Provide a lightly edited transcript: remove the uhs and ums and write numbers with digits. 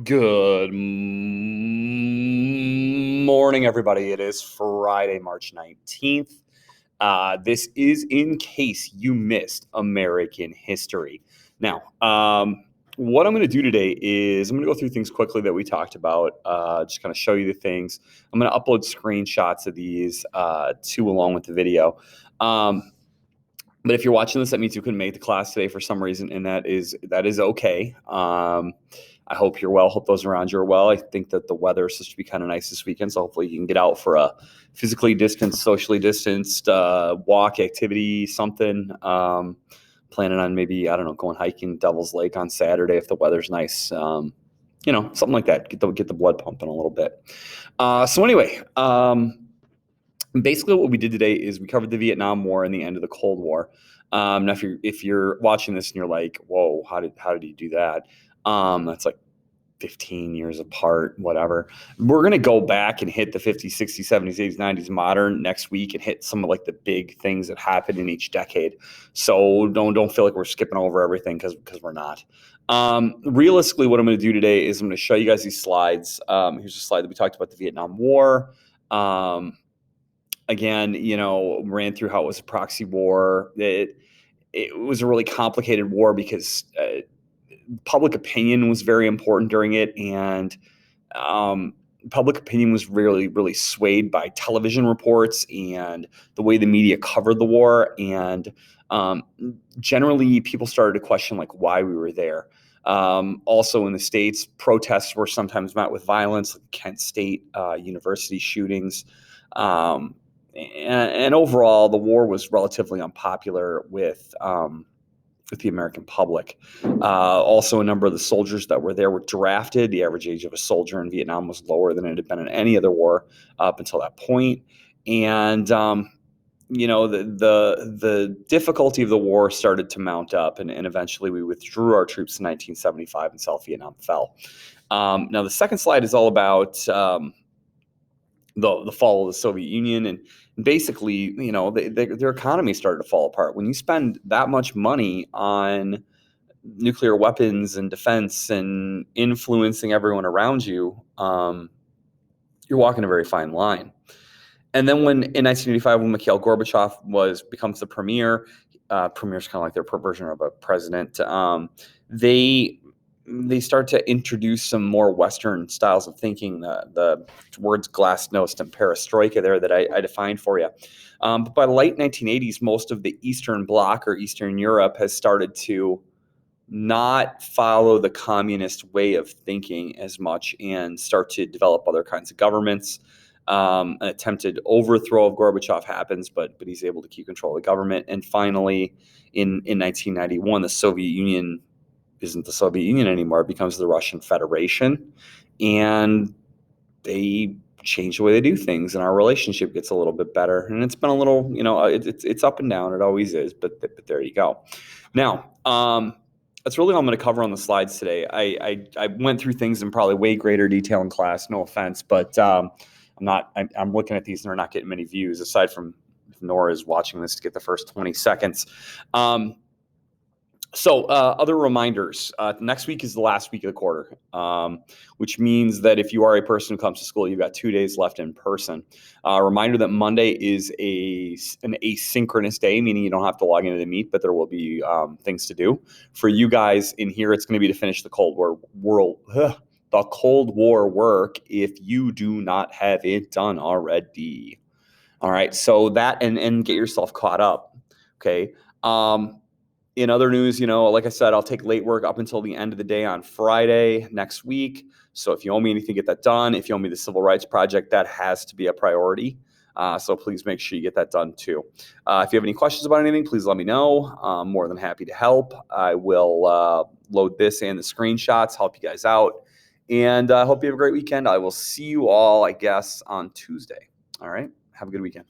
Good morning, everybody. It is Friday, March 19th. This is in case you missed American history. Now, what I'm going to do today is I'm going to go through things quickly that we talked about, just kind of show you the things. I'm going to upload screenshots of these along with the video. But if you're watching this, that means you couldn't make the class today for some reason, and that is okay. I hope you're well. Hope those around you are well. I think that the weather is supposed to be kind of nice this weekend, so hopefully you can get out for a physically distanced, socially distanced walk activity, something. Planning on maybe, I don't know, going hiking Devil's Lake on Saturday if the weather's nice. Something like that. Get the blood pumping a little bit. So anyway. Basically, what we did today is we covered the Vietnam War and the end of the Cold War. Now, if you're watching this and you're like, "Whoa, how did you do that?" That's like 15 years apart, whatever. We're gonna go back and hit the 50s, 60s, 70s, 80s, 90s, modern next week, and hit some of like the big things that happened in each decade. So don't feel like we're skipping over everything because we're not. Realistically, what I'm going to do today is I'm going to show you guys these slides. Here's a slide that we talked about the Vietnam War. Again, ran through how it was a proxy war. It was a really complicated war because public opinion was very important during it, and public opinion was really, really swayed by television reports and the way the media covered the war. And generally, people started to question like why we were there. Also in the States, protests were sometimes met with violence, like Kent State University shootings. And overall, the war was relatively unpopular with the American public. Also, a number of the soldiers that were there were drafted. The average age of a soldier in Vietnam was lower than it had been in any other war up until that point. And the difficulty of the war started to mount up, and eventually we withdrew our troops in 1975, and South Vietnam fell. Now, the second slide is all about the fall of the Soviet Union, and basically, their economy started to fall apart. When you spend that much money on nuclear weapons and defense and influencing everyone around you, you're walking a very fine line. And then in 1985, when Mikhail Gorbachev becomes the premier, premier's kind of like their version of a president, they start to introduce some more Western styles of thinking, the words glasnost and perestroika there that I defined for you. But by the late 1980s, most of the Eastern Bloc or Eastern Europe has started to not follow the communist way of thinking as much and start to develop other kinds of governments. An attempted overthrow of Gorbachev happens, but he's able to keep control of the government. And finally, in 1991, the Soviet Union isn't the Soviet Union anymore. It becomes the Russian Federation, and they change the way they do things, and our relationship gets a little bit better. And it's been a little, it's up and down. It always is, but there you go. Now, that's really all I'm going to cover on the slides today. I went through things in probably way greater detail in class. No offense, but I'm looking at these and they're not getting many views, aside from if Nora is watching this to get the first 20 seconds. So other reminders, next week is the last week of the quarter, which means that if you are a person who comes to school, you've got 2 days left in person. Reminder that Monday is an asynchronous day, meaning you don't have to log into the Meet, but there will be things to do. For you guys in here, it's going to be to finish the Cold War work if you do not have it done already. All right, so that and get yourself caught up, okay? In other news, like I said, I'll take late work up until the end of the day on Friday next week. So if you owe me anything, get that done. If you owe me the Civil Rights Project, that has to be a priority. So please make sure you get that done too. If you have any questions about anything, please let me know. I'm more than happy to help. I will load this and the screenshots, help you guys out. And I hope you have a great weekend. I will see you all, I guess, on Tuesday. All right. Have a good weekend.